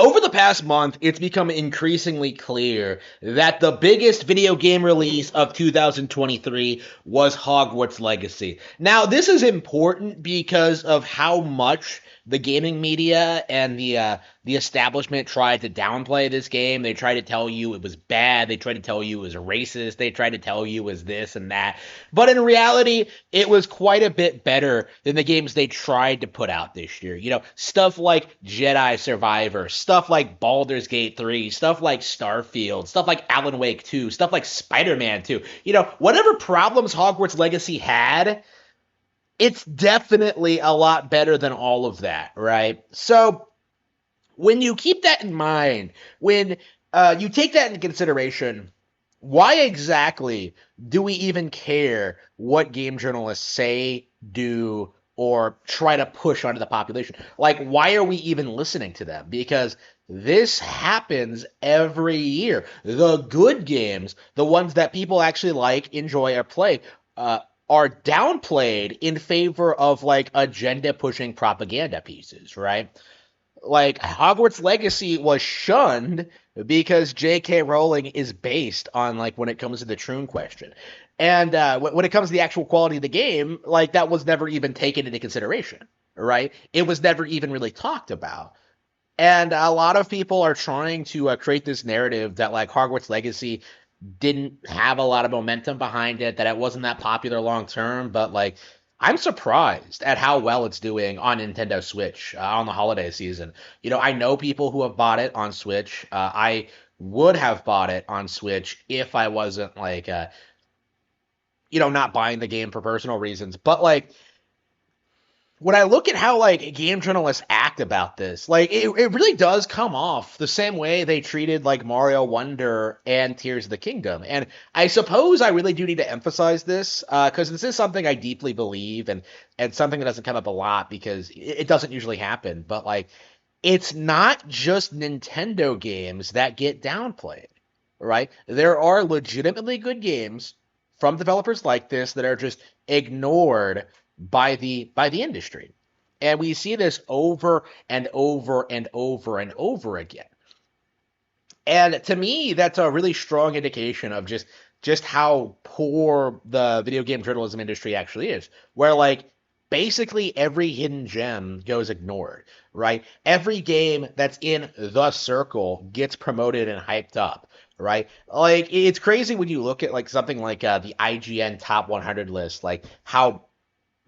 Over the past month, it's become increasingly clear that the biggest video game release of 2023 was Hogwarts Legacy. Now, this is important because of how much the gaming media and the establishment tried to downplay this game. They tried to tell you it was bad. They tried to tell you it was racist. They tried to tell you it was this and that. But in reality, it was quite a bit better than the games they tried to put out this year. You know, stuff like Jedi Survivor, stuff like Baldur's Gate 3, stuff like Starfield, stuff like Alan Wake 2, stuff like Spider-Man 2. You know, whatever problems Hogwarts Legacy had, it's definitely a lot better than all of that, right? So when you keep that in mind, when you take that into consideration, why exactly do we even care what game journalists say, do, or try to push onto the population? Like, why are we even listening to them? Because this happens every year. The good games, the ones that people actually like, enjoy, or play, are downplayed in favor of like agenda pushing propaganda pieces, right? Like Hogwarts Legacy was shunned because J.K. Rowling is based on like when it comes to the Troon question, and when it comes to the actual quality of the game, like that was never even taken into consideration, right? It was never even really talked about. And a lot of people are trying to create this narrative that like Hogwarts Legacy didn't have a lot of momentum behind it, that it wasn't that popular long term. But like, I'm surprised at how well it's doing on Nintendo Switch on the holiday season. You know, I know people who have bought it on Switch. I would have bought it on Switch if I wasn't like, not buying the game for personal reasons. But like, when I look at how like game journalists act about this, like it really does come off the same way they treated like Mario Wonder and Tears of the Kingdom. And I suppose I really do need to emphasize this because this is something I deeply believe and something that doesn't come up a lot because it doesn't usually happen. But like, it's not just Nintendo games that get downplayed, right? There are legitimately good games from developers like this that are just ignored by the industry. And we see this over and over and over and over again. And to me, that's a really strong indication of just how poor the video game journalism industry actually is. Where like basically every hidden gem goes ignored, right? Every game that's in the circle gets promoted and hyped up, right? Like it's crazy when you look at like something like the IGN top 100 list, like how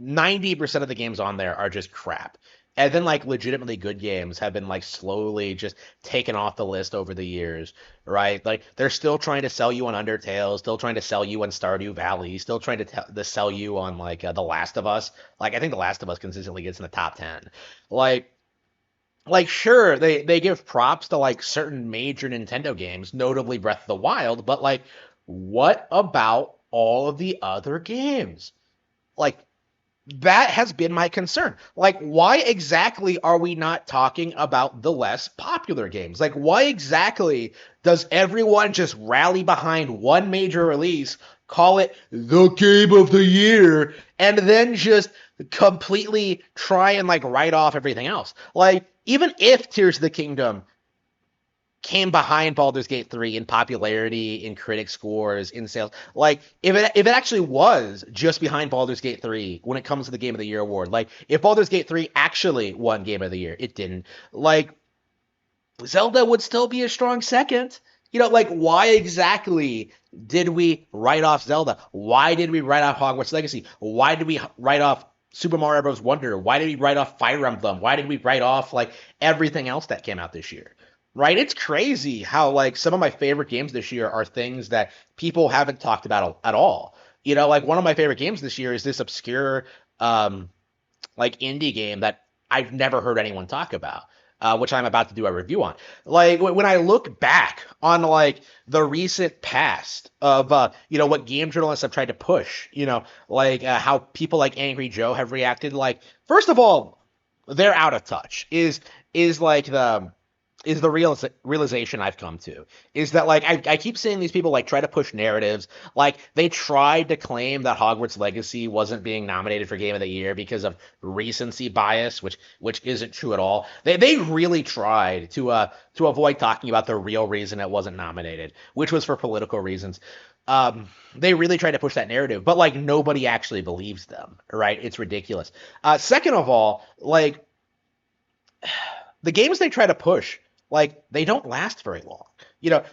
90% of the games on there are just crap. And then like legitimately good games have been like slowly just taken off the list over the years, right? Like they're still trying to sell you on Undertale, still trying to sell you on Stardew Valley, still trying to sell you on like The Last of Us. Like I think The Last of Us consistently gets in the top 10. Like sure they give props to like certain major Nintendo games, notably Breath of the Wild, but like what about all of the other games? Like that has been my concern. Like, why exactly are we not talking about the less popular games? Like, why exactly does everyone just rally behind one major release, call it the game of the year, and then just completely try and like write off everything else? Like, even if Tears of the Kingdom came behind Baldur's Gate 3 in popularity, in critic scores, in sales. Like if it actually was just behind Baldur's Gate 3 when it comes to the Game of the Year award, like if Baldur's Gate 3 actually won Game of the Year, it didn't. Like Zelda would still be a strong second. You know, like why exactly did we write off Zelda? Why did we write off Hogwarts Legacy? Why did we write off Super Mario Bros. Wonder? Why did we write off Fire Emblem? Why did we write off like everything else that came out this year? Right? It's crazy how like some of my favorite games this year are things that people haven't talked about at all. You know, like one of my favorite games this year is this obscure like indie game that I've never heard anyone talk about. Which I'm about to do a review on. Like when I look back on like the recent past of what game journalists have tried to push, like how people like Angry Joe have reacted. Like first of all, they're out of touch. Is like is the realization I've come to is that like I keep seeing these people like try to push narratives. Like they tried to claim that Hogwarts Legacy wasn't being nominated for Game of the Year because of recency bias, which isn't true at all. They really tried to avoid talking about the real reason it wasn't nominated, which was for political reasons. They really tried to push that narrative, but like nobody actually believes them, right? It's ridiculous. Second of all, like the games they try to push, like they don't last very long.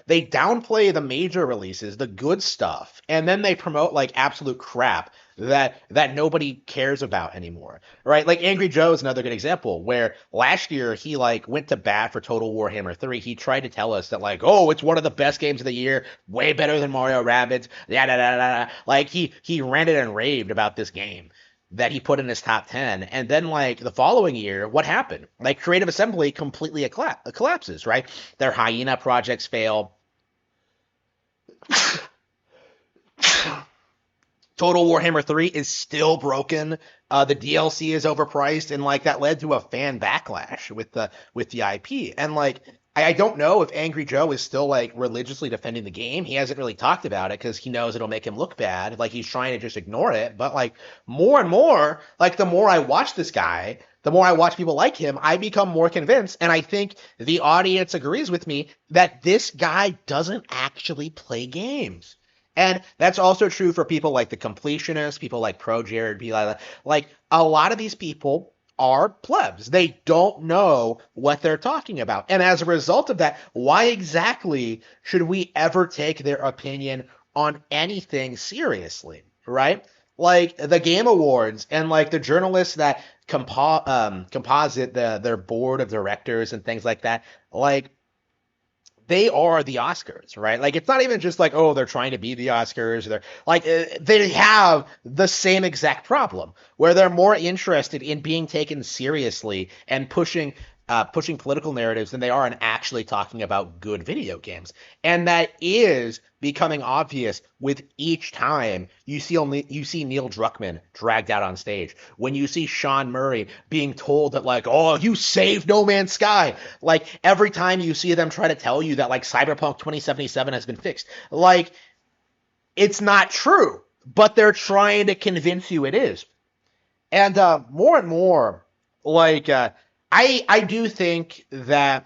They downplay the major releases, the good stuff, and then they promote like absolute crap that nobody cares about anymore, right? Like Angry Joe is another good example where last year he like went to bat for Total Warhammer 3. He tried to tell us that like, oh, it's one of the best games of the year, way better than Mario Rabbids, yeah, da, da, da, da. Like he ranted and raved about this game that he put in his top 10. And then, like, the following year, what happened? Like, Creative Assembly completely collapses, right? Their Hyena projects fail. Total Warhammer 3 is still broken. The DLC is overpriced, and like that led to a fan backlash with the IP. And like I don't know if Angry Joe is still like religiously defending the game. He hasn't really talked about it because he knows it'll make him look bad. Like he's trying to just ignore it. But like more and more, like the more I watch this guy, the more I watch people like him, I become more convinced. And I think the audience agrees with me that this guy doesn't actually play games. And that's also true for people like the completionists, people like Pro Jared, like a lot of these people are plebs. They don't know what they're talking about. And as a result of that, why exactly should we ever take their opinion on anything seriously, right? Like the Game Awards and like the journalists that composite their board of directors and things like that, like they are the Oscars, right? Like it's not even just like, oh, they're trying to be the Oscars. They're like they have the same exact problem where they're more interested in being taken seriously and pushing political narratives than they are in actually talking about good video games. And that is becoming obvious with each time you see Neil Druckmann dragged out on stage. When you see Sean Murray being told that like, oh, you saved No Man's Sky. Like every time you see them try to tell you that like Cyberpunk 2077 has been fixed. Like it's not true, but they're trying to convince you it is. And more and more, like I do think that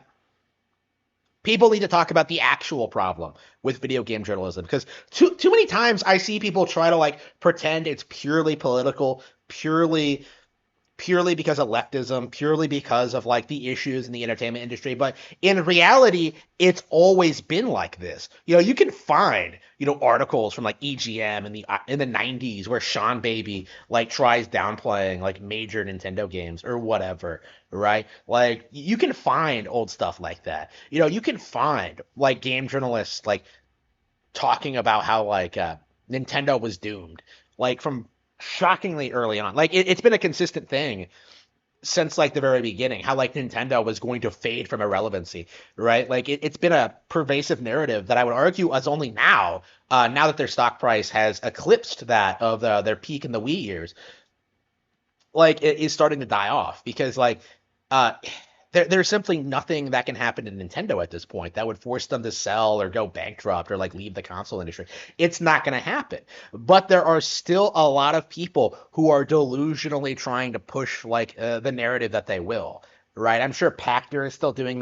people need to talk about the actual problem with video game journalism because too many times I see people try to like pretend it's purely political, purely because of leftism, purely because of like the issues in the entertainment industry. But in reality, it's always been like this. You can find, articles from like EGM in the 90s where Sean Baby like tries downplaying like major Nintendo games or whatever, right? Like you can find old stuff like that. You can find like game journalists like talking about how like Nintendo was doomed, like from shockingly early on. Like it's been a consistent thing since like the very beginning, how like Nintendo was going to fade from irrelevancy, right? Like it's been a pervasive narrative that I would argue is only now that their stock price has eclipsed that of their peak in the Wii years, like it is starting to die off because like uh there's simply nothing that can happen to Nintendo at this point that would force them to sell or go bankrupt or like leave the console industry. It's not going to happen. But there are still a lot of people who are delusionally trying to push like the narrative that they will. Right, I'm sure Pachter is still doing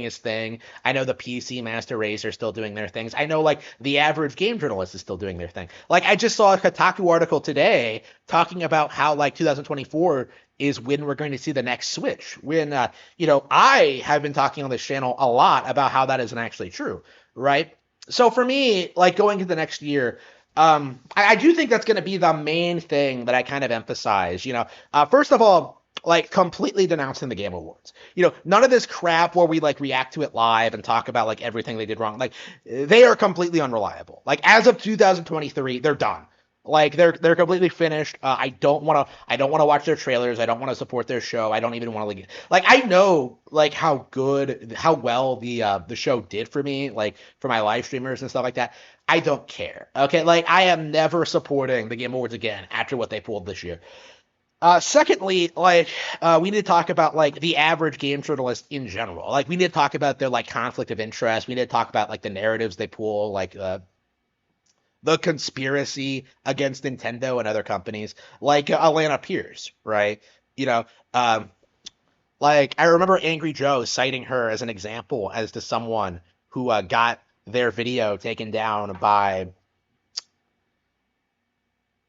his thing. I know the PC Master Race are still doing their things. I know like the average game journalist is still doing their thing. Like I just saw a Kotaku article today talking about how like 2024 is when we're going to see the next Switch. When I have been talking on this channel a lot about how that isn't actually true, right? So for me, like going into the next year, I do think that's going to be the main thing that I kind of emphasize. First of all, like completely denouncing the Game Awards. None of this crap where we like react to it live and talk about like everything they did wrong. Like they are completely unreliable. Like as of 2023, they're done. Like they're completely finished. I don't want to watch their trailers. I don't want to support their show. I don't even want to like I know like how well the show did for me, like for my live streamers and stuff like that. I don't care. Okay, like I am never supporting the Game Awards again after what they pulled this year. Secondly, like we need to talk about like the average game journalist in general. Like we need to talk about their like conflict of interest. We need to talk about like the narratives they pull, like the conspiracy against Nintendo and other companies, like Alana Pierce, right? You know, um, like I remember Angry Joe citing her as an example as to someone who got their video taken down by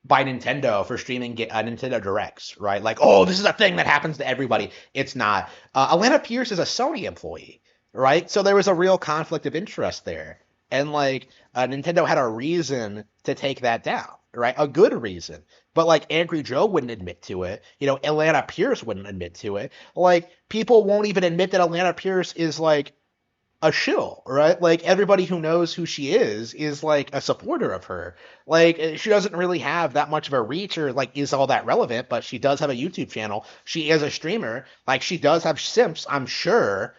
Nintendo for streaming Nintendo Directs, right? Like, oh, this is a thing that happens to everybody. It's not. Alana Pierce is a Sony employee, right? So there was a real conflict of interest there. And like, Nintendo had a reason to take that down, right? A good reason. But like, Angry Joe wouldn't admit to it. You know, Alana Pierce wouldn't admit to it. Like, people won't even admit that Alana Pierce is like a shill, right? Like everybody who knows who she is like a supporter of her. Like she doesn't really have that much of a reach or like is all that relevant, but she does have a YouTube channel. She is a streamer. Like she does have simps, I'm sure.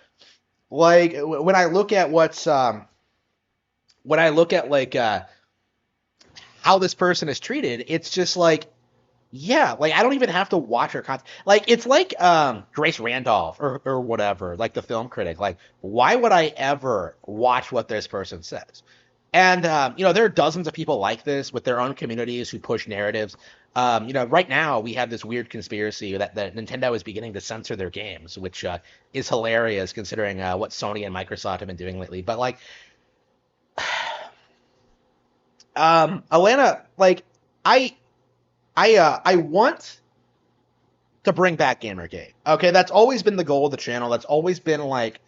Like when I look at when I look at like how this person is treated, it's just like yeah, like I don't even have to watch her content. Like it's like Grace Randolph or whatever, like the film critic. Like why would I ever watch what this person says? And you know, there are dozens of people like this with their own communities who push narratives. You know, right now we have this weird conspiracy that Nintendo is beginning to censor their games, which is hilarious considering what Sony and Microsoft have been doing lately. But like, Alana, like I I want to bring back Gamergate. Okay, that's always been the goal of the channel. That's always been like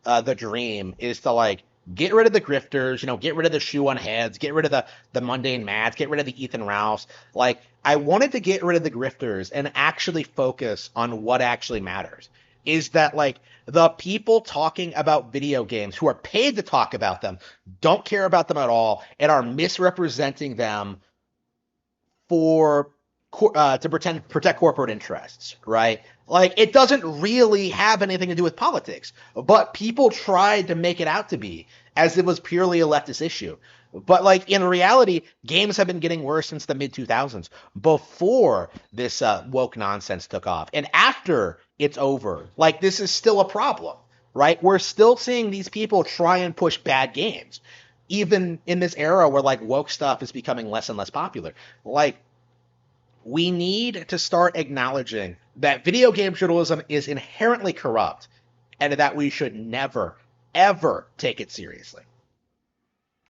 the dream is to like get rid of the grifters, you know, get rid of the shoe on heads, get rid of the mundane mads, get rid of the Ethan Ralphs. Like I wanted to get rid of the grifters and actually focus on what actually matters. Is that like the people talking about video games who are paid to talk about them don't care about them at all and are misrepresenting them for to pretend protect corporate interests, right? Like it doesn't really have anything to do with politics, but people tried to make it out to be as it was purely a leftist issue. But like in reality, games have been getting worse since the mid 2000s, before this woke nonsense took off, and after it's over. Like this is still a problem, right? We're still seeing these people try and push bad games, even in this era where like woke stuff is becoming less and less popular. Like we need to start acknowledging that video game journalism is inherently corrupt and that we should never, ever take it seriously.